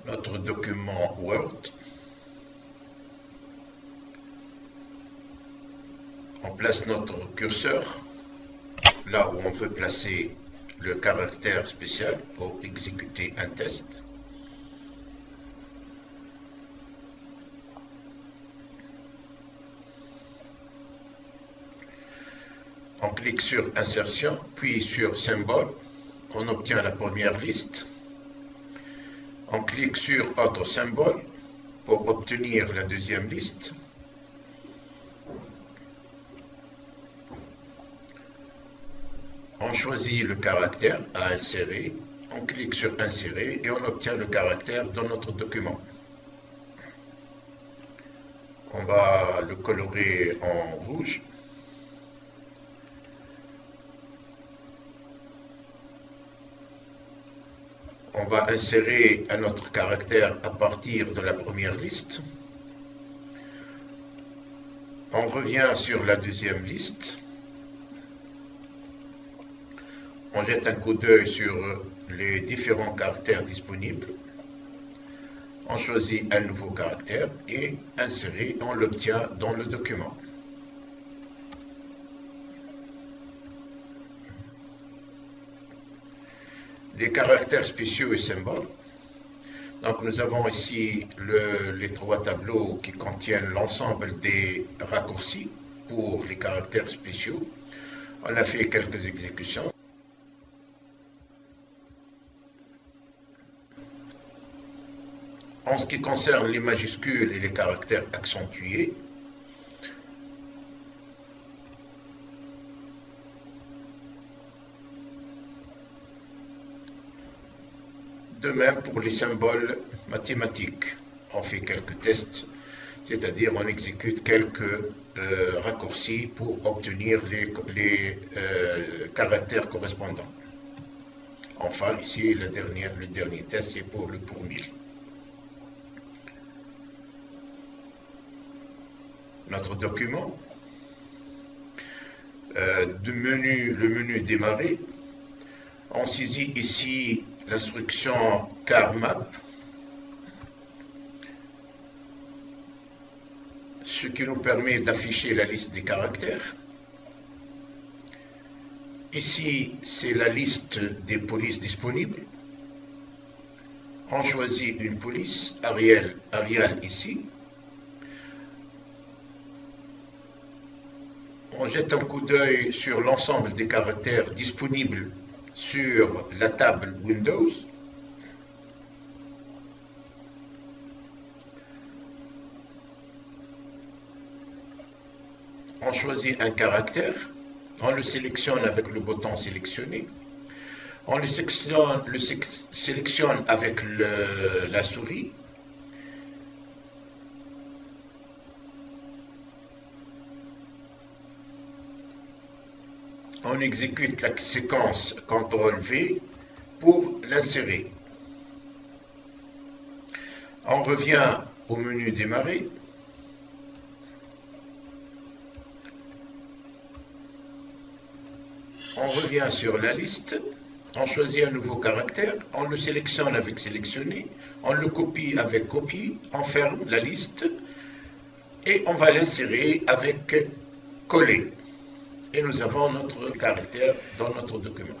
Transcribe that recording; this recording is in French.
notre document Word. On place notre curseur là où on veut placer le caractère spécial pour exécuter un test. On clique sur Insertion, puis sur Symbole. On obtient la première liste. On clique sur Autre symbole pour obtenir la deuxième liste. On choisit le caractère à insérer. On clique sur Insérer et on obtient le caractère dans notre document. On va le colorer en rouge. On va insérer un autre caractère à partir de la première liste. On revient sur la deuxième liste. On jette un coup d'œil sur les différents caractères disponibles. On choisit un nouveau caractère et insérer, on l'obtient dans le document. Les caractères spéciaux et symboles. Donc nous avons ici les trois tableaux qui contiennent l'ensemble des raccourcis pour les caractères spéciaux. On a fait quelques exécutions. En ce qui concerne les majuscules et les caractères accentués, de même pour les symboles mathématiques, on fait quelques tests, c'est-à-dire on exécute quelques raccourcis pour obtenir les caractères correspondants. Enfin, ici, le dernier test, c'est pour le pour 1000. Notre document, le menu démarrer, on saisit ici l'instruction CARMAP, ce qui nous permet d'afficher la liste des caractères. Ici, c'est la liste des polices disponibles. On choisit une police, Arial ici. On jette un coup d'œil sur l'ensemble des caractères disponibles sur la table Windows. On choisit un caractère, on le sélectionne avec le bouton sélectionner. On le sélectionne avec la souris. On exécute la séquence CTRL-V pour l'insérer. On revient au menu démarrer. On revient sur la liste. On choisit un nouveau caractère. On le sélectionne avec sélectionner. On le copie avec copier. On ferme la liste. Et on va l'insérer avec coller. Et nous avons notre caractère dans notre document.